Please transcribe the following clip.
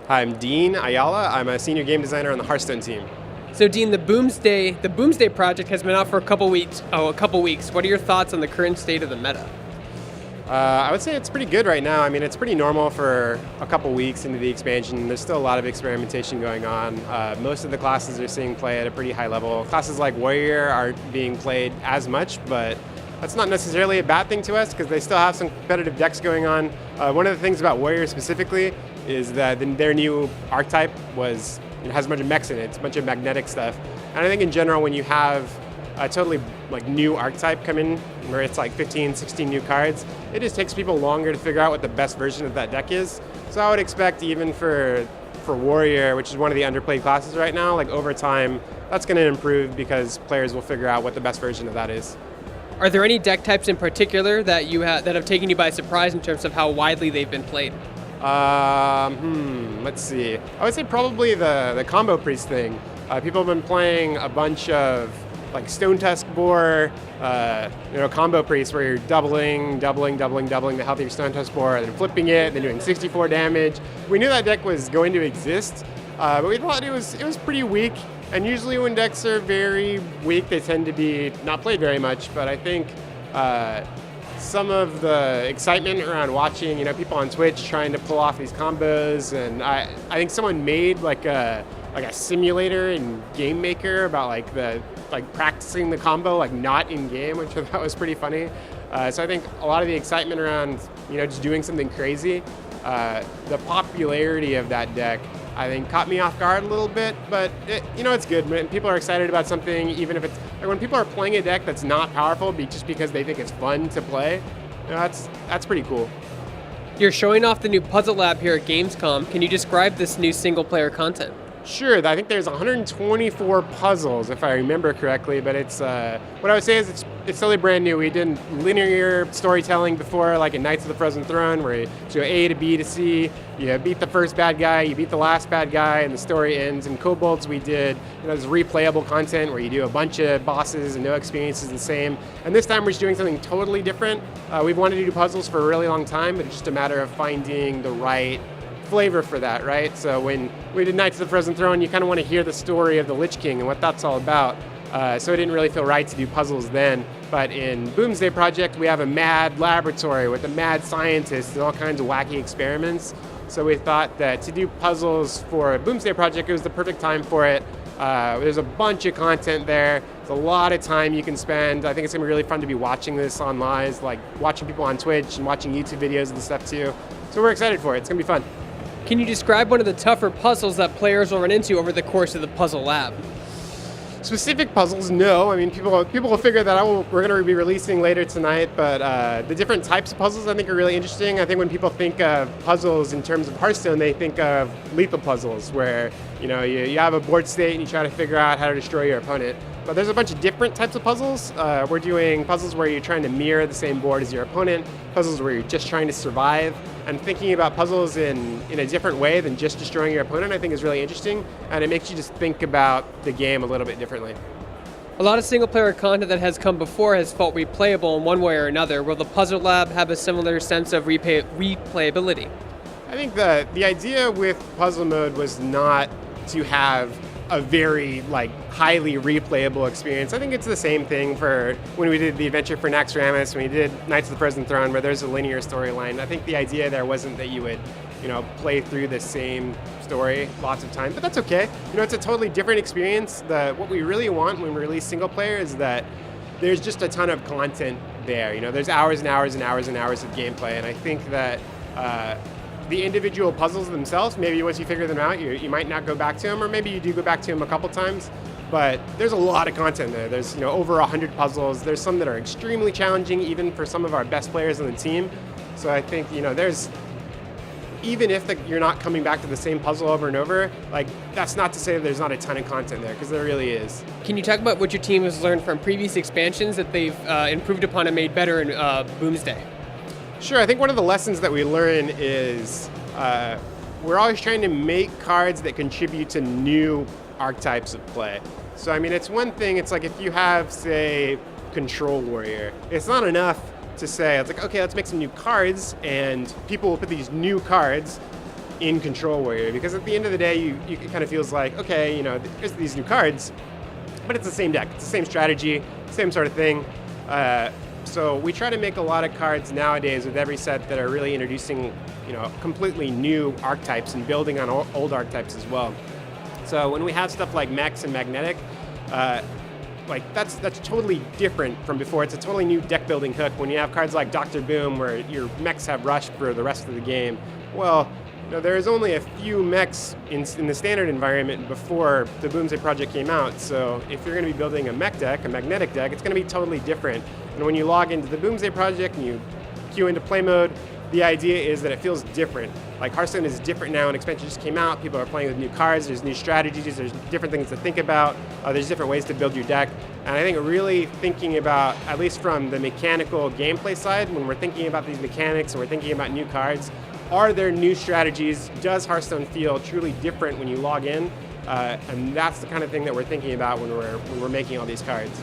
Hi, I'm Dean Ayala. I'm a senior game designer on the Hearthstone team. So, Dean, the Boomsday project has been out for a couple weeks. What are your thoughts on the current state of the meta? I would say it's pretty good right now. I mean, it's pretty normal for a couple weeks into the expansion. There's still a lot of experimentation going on. Most of the classes are seeing play at a pretty high level. Classes like Warrior aren't being played as much, but that's not necessarily a bad thing to us because they still have some competitive decks going on. One of the things about Warrior specifically is that their new archetype has a bunch of mechs in it. It's a bunch of magnetic stuff. And I think in general, when you have a totally new archetype come in, where it's like 15, 16 new cards, it just takes people longer to figure out what the best version of that deck is. So I would expect even for Warrior, which is one of the underplayed classes right now, over time, that's going to improve because players will figure out what the best version of that is. Are there any deck types in particular that that have taken you by surprise in terms of how widely they've been played? Let's see. I would say probably the combo priest thing. People have been playing a bunch of Stone Tusk Boar, combo priest where you're doubling the health of your Stone Tusk Boar, and then flipping it, and then doing 64 damage. We knew that deck was going to exist, but we thought it was pretty weak. And usually when decks are very weak, they tend to be not played very much. But I think some of the excitement around watching, people on Twitch trying to pull off these combos, and I think someone made a simulator in Game Maker about practicing the combo not in game, which I thought was pretty funny. So I think a lot of the excitement around just doing something crazy, the popularity of that deck, I think caught me off guard a little bit, but it's good when people are excited about something, even if it's when people are playing a deck that's not powerful just because they think it's fun to play. That's pretty cool. You're showing off the new puzzle lab here at Gamescom. Can you describe this new single player content? Sure, I think there's 124 puzzles, if I remember correctly, but it's what I would say is it's totally brand new. We did linear storytelling before, like in Knights of the Frozen Throne, where you go A to B to C, you beat the first bad guy, you beat the last bad guy, and the story ends. In Kobolds, we did this replayable content where you do a bunch of bosses and no experience is the same. And this time we're just doing something totally different. We've wanted to do puzzles for a really long time, but it's just a matter of finding the right flavor for that, right? So when we did Knights of the Frozen Throne, you kind of want to hear the story of the Lich King and what that's all about. So it didn't really feel right to do puzzles then. But in Boomsday Project, we have a mad laboratory with a mad scientist and all kinds of wacky experiments. So we thought that to do puzzles for a Boomsday Project, it was the perfect time for it. There's a bunch of content there. There's a lot of time you can spend. I think it's going to be really fun to be watching this online, watching people on Twitch and watching YouTube videos and stuff too. So we're excited for it. It's going to be fun. Can you describe one of the tougher puzzles that players will run into over the course of the puzzle lab? Specific puzzles, no. I mean, people will figure that out. We're going to be releasing later tonight, but the different types of puzzles I think are really interesting. I think when people think of puzzles in terms of Hearthstone, they think of lethal puzzles, where you have a board state and you try to figure out how to destroy your opponent. But there's a bunch of different types of puzzles. We're doing puzzles where you're trying to mirror the same board as your opponent, puzzles where you're just trying to survive, and thinking about puzzles in a different way than just destroying your opponent I think is really interesting, and it makes you just think about the game a little bit differently. A lot of single-player content that has come before has felt replayable in one way or another. Will the Puzzle Lab have a similar sense of replayability? I think the idea with puzzle mode was not to have a very highly replayable experience. I think it's the same thing for when we did the adventure for Naxxramas, when we did Knights of the Frozen Throne, where there's a linear storyline. I think the idea there wasn't that you would play through the same story lots of times, but that's okay. It's a totally different experience. What we really want when we release single player is that there's just a ton of content there. There's hours and hours and hours and hours of gameplay, and I think that the individual puzzles themselves, maybe once you figure them out, you might not go back to them, or maybe you do go back to them a couple times, but there's a lot of content there. There's over 100 puzzles. There's some that are extremely challenging, even for some of our best players on the team. So I think there's, even if you're not coming back to the same puzzle over and over, that's not to say that there's not a ton of content there, because there really is. Can you talk about what your team has learned from previous expansions that they've improved upon and made better in Boomsday? Sure, I think one of the lessons that we learn is we're always trying to make cards that contribute to new archetypes of play. So, I mean, it's one thing, it's if you have, say, Control Warrior, it's not enough to say, okay, let's make some new cards, and people will put these new cards in Control Warrior, because at the end of the day, it kind of feels like, okay, there's these new cards, but it's the same deck, it's the same strategy, same sort of thing. So we try to make a lot of cards nowadays with every set that are really introducing, completely new archetypes and building on old archetypes as well. So when we have stuff like mechs and magnetic, that's totally different from before. It's a totally new deck building hook. When you have cards like Dr. Boom, where your mechs have rush for the rest of the game, well, there's only a few mechs in the standard environment before the Boomsday project came out. So if you're going to be building a mech deck, a magnetic deck, it's going to be totally different. And when you log into the Boomsday project and you queue into play mode, the idea is that it feels different. Like Hearthstone is different now, an expansion just came out, people are playing with new cards, there's new strategies, there's different things to think about, there's different ways to build your deck. And I think really thinking about, at least from the mechanical gameplay side, when we're thinking about these mechanics and we're thinking about new cards, are there new strategies? Does Hearthstone feel truly different when you log in? And that's the kind of thing that we're thinking about when we're making all these cards.